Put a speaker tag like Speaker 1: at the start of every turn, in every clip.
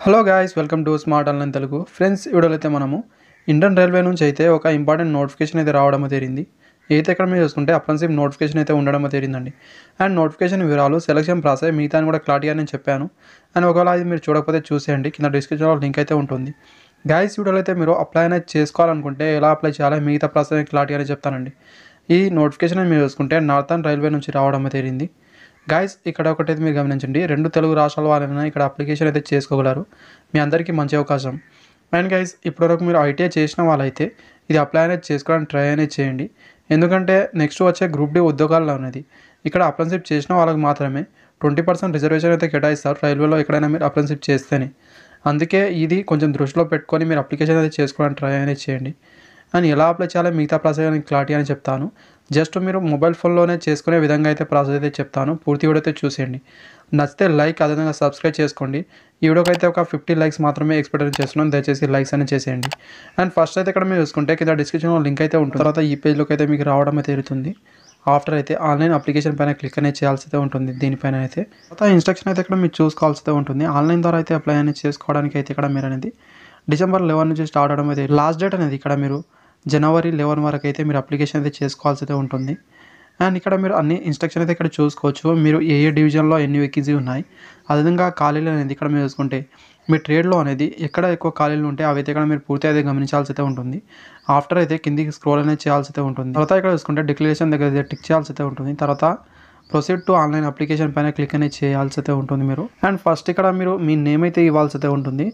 Speaker 1: Hello guys, welcome to smart online Telugu. Friends, వీడియోలో అయితే మనము ఇండియన్ రైల్వే నుంచి అయితే ఒక ఇంపార్టెంట్ నోటిఫికేషన్ అయితే రావడం జరిగింది. అయితే ఇక్కడ మీరు చూసుకుంటే అప్రెంటిస్‌షిప్ నోటిఫికేషన్ అయితే ఉండడం జరిగిందండి. అండ్ నోటిఫికేషన్ వివరాలు, సెలక్షన్ ప్రాసెస్ మిగతాని కూడా క్లారిటీగా నేను చెప్పాను. అండ్ ఒకవేళ అది మీరు చూడకపోతే చూసేయండి, కింద డిస్క్రిప్షన్లో లింక్ అయితే ఉంటుంది. గాయ్స్, వీడియోలో అయితే మీరు అప్లై అనేది చేసుకోవాలనుకుంటే ఎలా అప్లై చేయాలో మిగతా ప్రాసెస్ క్లారిటీగానే చెప్తానండి. ఈ నోటిఫికేషన్ మీరు చూసుకుంటే నార్థన్ రైల్వే నుంచి రావడం జరిగింది. గాయ్స్, ఇక్కడ ఒకటైతే మీరు గమనించండి, 2 తెలుగు రాష్ట్రాల వారైనా ఇక్కడ అప్లికేషన్ అయితే చేసుకోగలరు. మీ అందరికీ మంచి అవకాశం. అండ్ గైస్, ఇప్పటివరకు మీరు ఐటీఐ చేసిన వాళ్ళైతే ఇది అప్లై అనేది చేసుకోవడానికి ట్రై అనేది చేయండి. ఎందుకంటే నెక్స్ట్ వచ్చే గ్రూప్ డి ఉద్యోగాల్లో అనేది ఇక్కడ అప్రెంటిస్‌షిప్ చేసిన వాళ్ళకి మాత్రమే 20% రిజర్వేషన్ అయితే కేటాయిస్తారు రైల్వేలో ఎక్కడైనా మీరు అప్రెంటిస్‌షిప్ చేస్తేనే. అందుకే ఇది కొంచెం దృష్టిలో పెట్టుకొని మీరు అప్లికేషన్ అయితే చేసుకోవడానికి ట్రై అనేది చేయండి. అండ్ ఎలా అప్లై చేయాలో మిగతా ప్రాసెస్ నేను క్లారిటీ అని చెప్తాను. జస్ట్ మీరు మొబైల్ ఫోన్లోనే చేసుకునే విధంగా అయితే ప్రాసెస్ అయితే చెప్తాను. పూర్తి వీడియో అయితే చూసేయండి. నచ్చితే లైక్, అదేవిధంగా సబ్స్క్రైబ్ చేసుకోండి. ఈ వీడియోకి అయితే ఒక 50 లైక్స్ మాత్రమే ఎక్స్పెక్ట్ చేస్తున్నాను. దయచేసి లైక్స్ అనేది చేసేయండి. అండ్ ఫస్ట్ అయితే ఇక్కడ మీరు చూసుకుంటే కింద డిస్క్రిప్షన్లో లింక్ అయితే ఉంటుంది. తర్వాత ఈ పేజ్లోకి అయితే మీకు రావడం అయితే జరుగుతుంది. ఆఫ్టర్ అయితే ఆన్లైన్ అప్లికేషన్ పైన క్లిక్ అనేది చేయాల్సి అయితే ఉంటుంది. దీనిపైన అయితే తర్వాత ఇన్స్ట్రక్షన్ అయితే ఇక్కడ మీరు చూసుకోవాల్సి అయితే ఉంటుంది. ఆన్లైన్ ద్వారా అయితే అప్లై అనేది చేసుకోవడానికి అయితే ఇక్కడ మీరు అనేది డిసెంబర్ 11 నుంచి స్టార్ట్ అవడం అయితే లాస్ట్ డేట్ అనేది ఇక్కడ మీరు జనవరి 11 వరకు అయితే మీరు అప్లికేషన్ అయితే చేసుకోవాల్సి అయితే ఉంటుంది. అండ్ ఇక్కడ మీరు అన్ని ఇన్స్ట్రక్షన్ అయితే ఇక్కడ చూసుకోవచ్చు. మీరు ఏ డివిజన్లో ఎన్ని వేకెన్సీ ఉన్నాయి, అదేవిధంగా ఖాళీలు అనేది ఇక్కడ మీరు చూసుకుంటే మీ ట్రేడ్లో అనేది ఎక్కడ ఎక్కువ ఖాళీలు ఉంటే అవైతే ఇక్కడ మీరు పూర్తి అయితే గమనించాల్సి అయితే ఉంటుంది. ఆఫ్టర్ అయితే కిందికి స్క్రోల్ అనేది చేయాల్సి అయితే ఉంటుంది. తర్వాత ఇక్కడ చూసుకుంటే డిక్లరేషన్ దగ్గర అయితే టిక్ చేయాల్సి అయితే ఉంటుంది. తర్వాత ప్రొసీడ్ టు ఆన్లైన్ అప్లికేషన్ పైన క్లిక్ అనేది చేయాల్సి అయితే ఉంటుంది మీరు. అండ్ ఫస్ట్ ఇక్కడ మీరు మీ నేమ్ అయితే ఇవ్వాల్సి అయితే ఉంటుంది.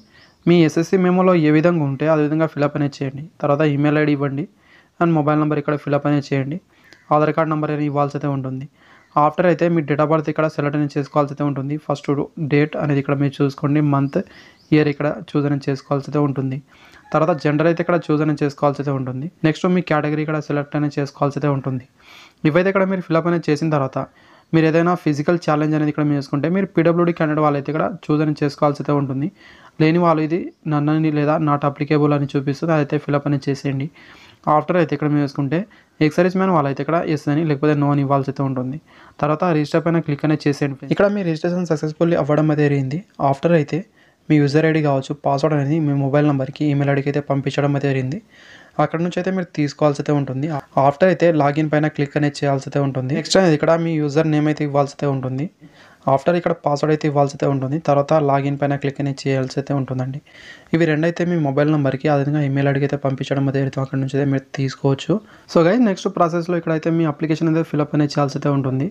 Speaker 1: మీ ఎస్ఎస్సి మెమోలో ఏ విధంగా ఉంటే ఆ విధంగా ఫిలప్ అనేది చేయండి. తర్వాత ఈమెయిల్ ఐడి ఇవ్వండి. అండ్ మొబైల్ నెంబర్ ఇక్కడ ఫిలప్ అనేది చేయండి. ఆధార్ కార్డ్ నెంబర్ అనేది ఇవ్వాల్సి అయితే ఉంటుంది. ఆఫ్టర్ అయితే మీ డేట్ ఆఫ్ బర్త్ ఇక్కడ సెలెక్ట్ అనేది చేసుకోవాల్సి అయితే ఉంటుంది. ఫస్ట్ డేట్ అనేది ఇక్కడ మీరు చూసుకోండి. మంత్, ఇయర్ ఇక్కడ చూస్ అనేది చేసుకోవాల్సి అయితే ఉంటుంది. తర్వాత జెండర్ అయితే ఇక్కడ చూస్ అనేది చేసుకోవాల్సి అయితే ఉంటుంది. నెక్స్ట్ మీ కేటగిరీ ఇక్కడ సెలెక్ట్ అనేది చేసుకోవాల్సి అయితే ఉంటుంది. ఇవైతే ఇక్కడ మీరు ఫిలప్ అనేది చేసిన తర్వాత మీరు ఏదైనా ఫిజికల్ ఛాలెంజ్ అనేది ఇక్కడ మీరు చూసుకుంటే మీరు పీడబ్ల్యూడీ క్యాండిడేట్ వాళ్ళైతే ఇక్కడ చూస్ అనేది చేసుకోవాల్సి అయితే ఉంటుంది. లేని వాళ్ళు ఇది నన్నని లేదా నాట్ అప్లికేబుల్ అని చూపిస్తుంది, అదైతే ఫిలప్ అనేది చేసేయండి. ఆఫ్టర్ అయితే ఇక్కడ మీరు చూసుకుంటే ఎక్సైజ్ మ్యాన్ వాళ్ళైతే ఇక్కడ ఎస్ అని లేకపోతే నో అని ఇవ్వాల్సి అయితే ఉంటుంది. తర్వాత రిజిస్టర్ పైన క్లిక్ అనేది చేసేయండి. ఇక్కడ మీ రిజిస్ట్రేషన్ సక్సెస్ఫుల్లీ అవ్వడం అయితే జరిగింది. ఆఫ్టర్ అయితే మీ యూజర్ ఐడి కావచ్చు, పాస్వర్డ్ అనేది మీ మొబైల్ నెంబర్కి, ఈమెయిల్ ఐడికి అయితే పంపించడం అయితే జరిగింది. అక్కడ నుంచి అయితే మీరు తీసుకోవాల్సి అయితే ఉంటుంది. ఆఫ్టర్ అయితే లాగిన్ పైన క్లిక్ అనేది చేయాల్సి అయితే ఉంటుంది. నెక్స్ట్ అనేది ఇక్కడ మీ యూజర్ నేమ్ అయితే ఇవ్వాల్సి అయితే ఉంటుంది. ఆఫ్టర్ ఇక్కడ పాస్వర్డ్ అయితే ఇవ్వాల్సి అయితే ఉంటుంది. తర్వాత లాగిన్ పైన క్లిక్ అనేది చేయాల్సి అయితే ఉంటుందండి. ఇవి రెండైతే మీ మొబైల్ నెంబర్కి, అదేవిధంగా ఈమెయిల్ ఐడికి అయితే పంపించడం అయితే అక్కడ నుంచి అయితే మీరు తీసుకోవచ్చు. సో గైస్, నెక్స్ట్ ప్రాసెస్లో ఇక్కడైతే మీ అప్లికేషన్ అయితే ఫిలప్ అనేది చేయాల్సి అయితే ఉంటుంది.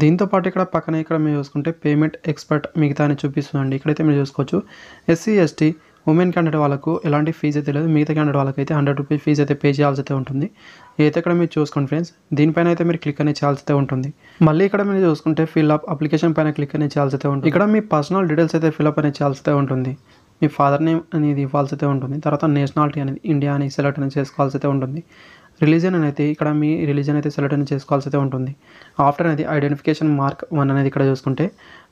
Speaker 1: దీంతో పాటు ఇక్కడ పక్కన ఇక్కడ మీరు చూసుకుంటే పేమెంట్ ఎక్స్పర్ట్ మిగతా అని చూపిస్తుందండి. ఇక్కడైతే మీరు చూసుకోవచ్చు. ఎస్సీ, ఎస్టీ, ఉమెన్ క్యాండిడేట్ వాళ్ళకు ఎలాంటి ఫీజు అయితే లేదు. మిగతా క్యాండిడేట్ వాళ్ళకి అయితే 100 రూపీస్ ఫీజు అయితే పే చేయాల్సి అయితే ఉంటుంది. అయితే ఇక్కడ మీరు చూసుకోండి ఫ్రెండ్స్, దీనిపైన అయితే మీరు క్లిక్ అనేది చేయాల్సి అయితే ఉంటుంది. మళ్ళీ ఇక్కడ మీరు చూసుకుంటే ఫిల్అప్ అప్లికేషన్ పైన క్లిక్ అనేది చేయాల్సి అయితే ఉంటుంది. ఇక్కడ మీ పర్సనల్ డీటెయిల్స్ అయితే ఫిల్అప్ అనేది చేయాల్సి అయితే ఉంటుంది. మీ ఫాదర్ నేమ్ అనేది ఇవ్వాల్సి అయితే ఉంటుంది. తర్వాత నేషనాలిటీ అనేది ఇండియా అని సెలెక్ట్ అనేది చేసుకోవాల్సి అయితే ఉంటుంది. రిలీజన్ అనేది ఇక్కడ మీ రిలీజన్ అయితే సెలెక్ట్ అనేది చేసుకోవాల్సి అయితే ఉంటుంది. ఆఫ్టర్ అనేది ఐడెంటిఫికేషన్ మార్క్ 1 అనేది ఇక్కడ చూసుకుంటే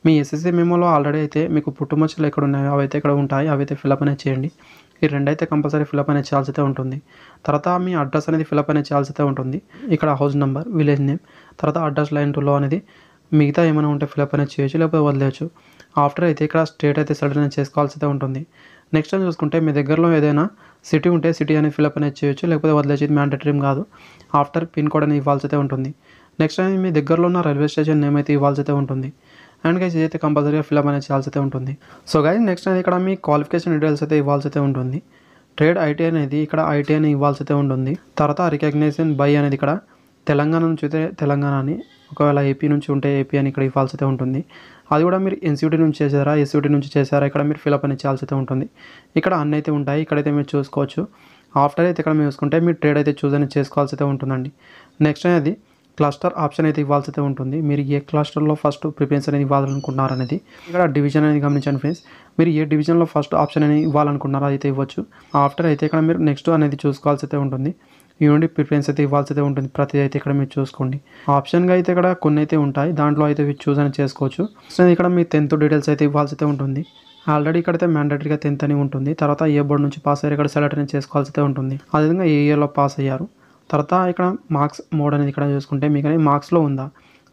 Speaker 1: మీ ఎస్ఎస్సి మెమోలో ఆల్రెడీ అయితే మీకు పుట్టుమచ్చలు ఎక్కడ ఉన్నాయో అవైతే ఇక్కడ ఉంటాయి, అవైతే ఫిలప్ అనేది చేయండి. ఈ రెండైతే కంపల్సరీ ఫిలప్ అనేది చేయాల్సి అయితే ఉంటుంది. తర్వాత మీ అడ్రస్ అనేది ఫిలప్ అనేది చేయాల్సి అయితే ఉంటుంది. ఇక్కడ హౌస్ నెంబర్, విలేజ్ నేమ్, తర్వాత అడ్రస్ లైన్ 2లో అనేది మిగతా ఏమైనా ఉంటే ఫిలప్ అనేది చేయొచ్చు, లేకపోతే వదిలేయచ్చు. ఆఫ్టర్ అయితే ఇక్కడ స్టేట్ అయితే సెలెక్ట్ అనేది చేసుకోవాల్సి అయితే ఉంటుంది. నెక్స్ట్ అని చూసుకుంటే మీ దగ్గరలో ఏదైనా సిటీ ఉంటే సిటీ అనేది ఫిలప్ అనేది చేయొచ్చు, లేకపోతే వదిలేసి, ఇది మ్యాండేటరీ కాదు. ఆఫ్టర్ పిన్ కోడ్ అనేది ఇవ్వాల్సి అయితే ఉంటుంది. నెక్స్ట్ అనేది మీ దగ్గరలో ఉన్న రైల్వే స్టేషన్ నేమ్ అయితే ఇవ్వాల్సి అయితే ఉంటుంది. అండ్ గైస్, ఇదైతే కంపల్సరీగా ఫిలప్ అనేది చేయాల్సి అయితే ఉంటుంది. సో గైస్, నెక్స్ట్ అనేది ఇక్కడ మీ క్వాలిఫికేషన్ డీటెయిల్స్ అయితే ఇవ్వాల్సి అయితే ఉంటుంది. ట్రేడ్ ఐటీ అనేది ఇక్కడ ఐటీ అని ఇవ్వాల్సి అయితే ఉంటుంది. తర్వాత రికగ్నిషన్ బై అనేది ఇక్కడ తెలంగాణ నుంచి అయితే తెలంగాణ అని, ఒకవేళ ఏపీ నుంచి ఉంటే ఏపీ అని ఇక్కడ ఇవ్వాల్సి అయితే ఉంటుంది. అది కూడా మీరు ఎన్సీయూటీ నుంచి చేశారా, ఎస్యూటీ నుంచి చేశారా, ఇక్కడ మీరు ఫిలప్ అనేది చేయాల్సి అయితే ఉంటుంది. ఇక్కడ అన్నీ అయితే ఉంటాయి, ఇక్కడైతే మీరు చూసుకోవచ్చు. ఆఫ్టర్ అయితే ఇక్కడ మీరు చూసుకుంటే మీ ట్రేడ్ అయితే చూస్ అనేది చేసుకోవాల్సి అయితే ఉంటుందండి. నెక్స్ట్ అనేది క్లస్టర్ ఆప్షన్ అయితే ఇవ్వాల్సి అయితే ఉంటుంది. మీరు ఏ క్లస్టర్లో ఫస్ట్ ప్రిఫరెన్స్ అనేది ఇవ్వాలనుకుంటున్నారు అనేది ఇక్కడ డివిజన్ అనేది గమనించండి ఫ్రెండ్స్. మీరు ఏ డివిజన్లో ఫస్ట్ ఆప్షన్ అనేది ఇవ్వాలనుకున్నారో అయితే ఇవ్వచ్చు. ఆఫ్టర్ అయితే ఇక్కడ మీరు నెక్స్ట్ అనేది చూసుకోవాల్సి అయితే ఉంటుంది. యూనిట్ ప్రిఫరెన్స్ అయితే ఇవ్వాల్సి అయితే ఉంటుంది. ప్రతి అయితే ఇక్కడ మీరు చూసుకోండి. ఆప్షన్గా అయితే ఇక్కడ కొన్ని అయితే ఉంటాయి, దాంట్లో అయితే చూస్ అని చేసుకోవచ్చు. సో ఇక్కడ మీ 10th డీటెయిల్స్ అయితే ఇవ్వాల్సి అయితే ఉంటుంది. ఆల్రెడీ ఇక్కడైతే మ్యాండేటరీగా 10th అని ఉంటుంది. తర్వాత ఏ బోర్డు నుంచి పాస్ అయ్యారు ఇక్కడ సెలెక్ట్ అనేది చేసుకోవాల్సి అయితే ఉంటుంది. అదేవిధంగా ఏ ఇయర్లో పాస్ అయ్యారు. తర్వాత ఇక్కడ మార్క్స్ మోడ్ అనేది ఇక్కడ చూసుకుంటే మీకు అనేది మార్క్స్లో ఉందా,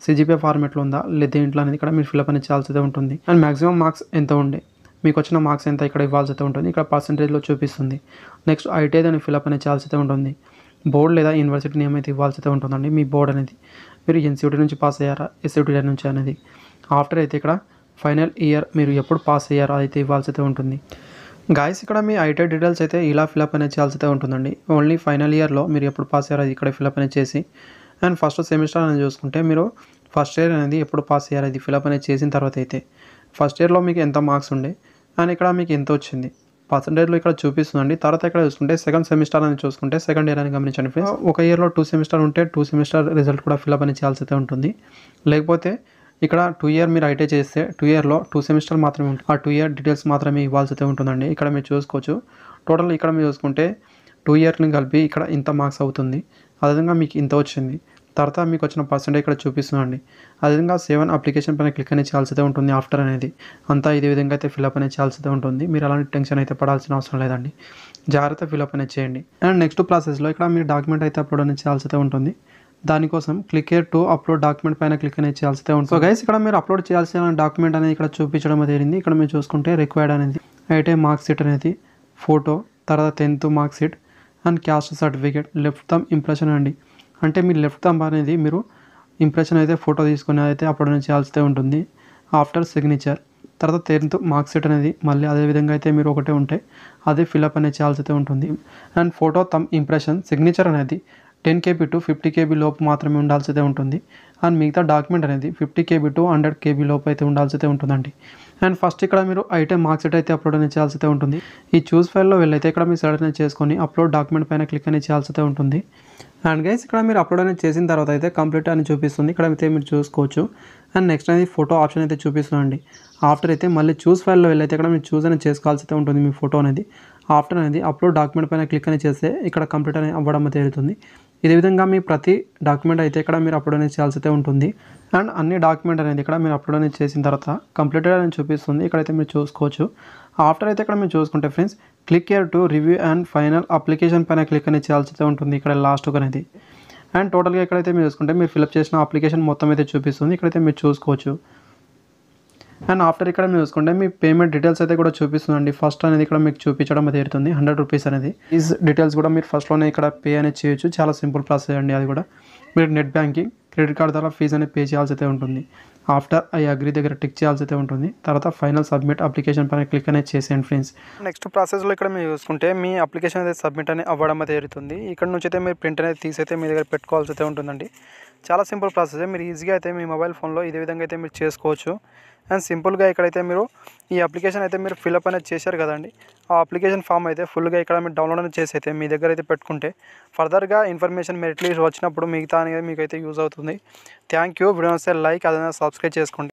Speaker 1: సిజిపిఏ ఫార్మేట్లో ఉందా, లేదా దేంట్లో అనేది ఇక్కడ మీరు ఫిలప్ అనేది చేయాల్సి అయితే ఉంటుంది. అండ్ మ్యాక్సిమం మార్క్స్ ఎంత ఉండే, మీకు వచ్చిన మార్క్స్ ఎంత ఇక్కడ ఇవ్వాల్సి అయితే ఉంటుంది. ఇక్కడ పర్సంటేజ్లో చూపిస్తుంది. నెక్స్ట్ ఐటీ దాన్ని ఫిల్అప్ అనేది చేయాల్సి అయితే ఉంటుంది. బోర్డ్ లేదా యూనివర్సిటీ నేమ్ అయితే ఇవ్వాల్సి అయితే ఉంటుందండి. మీ బోర్డ్ అనేది మీరు ఎన్సీయూటీ నుంచి పాస్ అయ్యారా, ఎస్యూటీ నుంచి అనేది. ఆఫ్టర్ అయితే ఇక్కడ ఫైనల్ ఇయర్ మీరు ఎప్పుడు పాస్ అయ్యారో అయితే ఇవ్వాల్సి అయితే ఉంటుంది. గాయస్ ఇక్కడ మీ ఐటీ డీటెయిల్స్ అయితే ఇలా ఫిల్అప్ అనేది చేయాల్సి అయితే ఉంటుందండి. ఓన్లీ ఫైనల్ ఇయర్లో మీరు ఎప్పుడు పాస్ అయ్యారో అది ఇక్కడ ఫిల్అప్ అనేది చేసి, అండ్ ఫస్ట్ సెమిస్టర్ అనేది చూసుకుంటే మీరు ఫస్ట్ ఇయర్ అనేది ఎప్పుడు పాస్ అయ్యారు అది ఫిల్అప్ అనేది చేసిన తర్వాత అయితే ఫస్ట్ ఇయర్లో మీకు ఎంత మార్క్స్ ఉండే అండ్ ఇక్కడ మీకు ఎంత వచ్చింది పర్సంటేజ్లో ఇక్కడ చూపిస్తుందండి. తర్వాత ఇక్కడ చూసుకుంటే సెకండ్ సెమిస్టర్ అని చూసుకుంటే సెకండ్ ఇయర్ అని గమనించండి ఫ్రెండ్స్. ఒక ఇయర్లో 2 సెమిస్టర్ ఉంటే 2 సెమిస్టర్ రిజల్ట్ కూడా ఫిల్అప్ అనేది చేయాల్సి అయితే ఉంటుంది. లేకపోతే ఇక్కడ 2 ఇయర్ మీరు ఐటీ చేస్తే 2 ఇయర్లో 2 సెమిస్టర్ మాత్రమే ఉంటుంది. ఆ 2 ఇయర్ డీటెయిల్స్ మాత్రమే ఇవ్వాల్సి అయితే ఉంటుందండి. ఇక్కడ మీరు చూసుకోవచ్చు. టోటల్ ఇక్కడ మీరు చూసుకుంటే 2 ఇయర్ని కలిపి ఇక్కడ ఇంత మార్క్స్ అవుతుంది. అదేవిధంగా మీకు ఇంత వచ్చింది. తర్వాత మీకు వచ్చిన పర్సెంటేజ్ ఇక్కడ చూపిస్తుందండి. అదేవిధంగా 7 అప్లికేషన్ పైన క్లిక్ అనేది చేయాల్సి అయితే ఉంటుంది. ఆఫ్టర్ అనేది అంతా ఇదే విధంగా అయితే ఫిల్అప్ అనేది చేయాల్సి అయితే ఉంటుంది. మీరు అలాంటి టెన్షన్ అయితే పడాల్సిన అవసరం లేదండి. జాగ్రత్త ఫిల్అప్ అనేది చేయండి. అండ్ నెక్స్ట్ ప్రాసెస్లో ఇక్కడ మీరు డాక్యుమెంట్ అయితే అప్లోడ్ అనేది చేయాల్సి అయితే ఉంటుంది. దానికోసం click here to upload document పైన క్లిక్ అనేది చేయాల్సి అయితే ఉంటుంది. సో గైస్ ఇక్కడ మీరు అప్లోడ్ చేయాల్సిన డాక్యుమెంట్ అనేది ఇక్కడ చూపించడం జరిగింది. ఇక్కడ మీరు చూసుకుంటే రిక్వైర్డ్ అనేది ఐటీ మార్క్ షీట్ అనేది, ఫోటో, తర్వాత 10th mark sheet and caste certificate, left thumb impression అండి. అంటే మీ లెఫ్ట్ థంబ్ అనేది మీరు ఇంప్రెషన్ అయితే ఫోటో తీసుకుని అయితే అప్లోడ్ అనేది చేయాల్సి ఉంటుంది. ఆఫ్టర్ సిగ్నేచర్ తర్వాత 10th మార్క్ షీట్ అనేది మళ్ళీ అదే విధంగా అయితే మీరు ఒకటే ఉంటే అదే ఫిల్అప్ అనేది చేయాల్సి అయితే ఉంటుంది. And photo thumb impression signature అనేది 10 KB టు 50 KB లోపు మాత్రమే ఉండాల్సి అయితే ఉంటుంది. అండ్ మిగతా డాక్యుమెంట్ అనేది 50 KB టు 100 KB లోపు అయితే ఉండాల్సి అయితే ఉంటుందండి. అండ్ ఫస్ట్ ఇక్కడ మీరు ఐటీ మార్క్ షీట్ అయితే అప్లోడ్ అనేది చేయాల్సి అయితే ఉంటుంది. ఈ చూస్ ఫైల్లో వెళ్ళైతే ఇక్కడ మీరు సెలెక్ట్ అనేది చేసుకొని అప్లోడ్ డాక్యుమెంట్ పైన క్లిక్ అనేది చేయాల్సి అయితే ఉంటుంది. అండ్ గైస్ ఇక్కడ మీరు అప్లోడ్ అనేది చేసిన తర్వాత అయితే కంప్లీట్ అని చూపిస్తుంది. ఇక్కడ అయితే మీరు చూసుకోవచ్చు. అండ్ నెక్స్ట్ అనేది ఫోటో ఆప్షన్ అయితే చూపిస్తుందండి. ఆఫ్టర్ అయితే మళ్ళీ చూస్ ఫైల్లో వెళ్ళైతే ఇక్కడ మీరు చూస్ అనేది చేసుకోవాల్సి అయితే ఉంటుంది మీ ఫోటో అనేది. ఆఫ్టర్ అనేది అప్లోడ్ డాక్యుమెంట్ పైన క్లిక్ అనేది చేస్తే ఇక్కడ కంప్లీట్ అనేది అవ్వడం అయితే జరుగుతుంది. ఇదే విధంగా మీ ప్రతి డాక్యుమెంట్ అయితే ఇక్కడ మీరు అప్లోడ్ అనేది చేయాల్సి అయితే ఉంటుంది. అండ్ అన్ని డాక్యుమెంట్ అనేది ఇక్కడ మీరు అప్లోడ్ అనేది చేసిన తర్వాత కంప్లీటెడ్ అని చూపిస్తుంది. ఇక్కడైతే మీరు చూసుకోవచ్చు. ఆఫ్టర్ అయితే ఇక్కడ మీరు చూసుకుంటే friends click here to review and final application పైన క్లిక్ అనేది చేయాల్సి అయితే ఉంటుంది ఇక్కడ లాస్ట్ అనేది. అండ్ టోటల్గా ఇక్కడైతే మీరు చూసుకుంటే మీరు ఫిల్అప్ చేసిన అప్లికేషన్ మొత్తం అయితే చూపిస్తుంది. ఇక్కడైతే మీరు చూసుకోవచ్చు. అండ్ ఆఫ్టర్ ఇక్కడ మీరు చూసుకుంటే మీ పేమెంట్ డీటెయిల్స్ అయితే కూడా చూపిస్తుందండి. ఫస్ట్ అనేది ఇక్కడ మీకు చూపించడం అయితే జరుగుతుంది 100 రూపీస్ అనేది. ఈ డీటెయిల్స్ కూడా మీరు ఫస్ట్లోనే ఇక్కడ పే అనేది చేయొచ్చు. చాలా సింపుల్ ప్రాసెస్ అండి. అది కూడా మీరు నెట్ బ్యాంకింగ్, క్రెడిట్ కార్డ్ ద్వారా ఫీజు అనేది పే చేయాల్సి అయితే ఉంటుంది. ఆఫ్టర్ ఐ అగ్రీ దగ్గర టిక్ చేయాల్సి అయితే ఉంటుంది. తర్వాత ఫైనల్ సబ్మిట్ అప్లికేషన్ పైన క్లిక్ అనేది చేసేయండి ఫ్రెండ్స్. నెక్స్ట్ ప్రాసెస్లో ఇక్కడ మీరు చూసుకుంటే మీ అప్లికేషన్ అయితే సబ్మిట్ అనేది అవ్వడం అయితే జరుగుతుంది. ఇక్కడ నుంచి అయితే మీరు ప్రింట్ అనేది తీసైతే మీ దగ్గర పెట్టుకోవాల్సి అయితే ఉంటుందండి. చాలా సింపుల్ ప్రాసెస్. మీరు ఈజీగా అయితే మీ మొబైల్ ఫోన్లో ఇదే విధంగా అయితే మీరు చేసుకోవచ్చు. అండ్ సింపుల్గా ఇక్కడైతే మీరు ఈ అప్లికేషన్ అయితే మీరు ఫిల్అప్ అనేది చేశారు కదండి. ఆ అప్లికేషన్ ఫామ్ అయితే ఫుల్గా ఇక్కడ మీరు డౌన్లోడ్ అనేది చేసి అయితే మీ దగ్గర అయితే పెట్టుకుంటే ఫర్దర్గా ఇన్ఫర్మేషన్ మెరిట్ లిస్ట్ వచ్చినప్పుడు మిగతా అనేది మీకు అయితే యూజ్ అవుతుంది. Thank you. వీడియో వస్తే లైక్ అదే సబ్స్క్రైబ్ చేసుకోండి.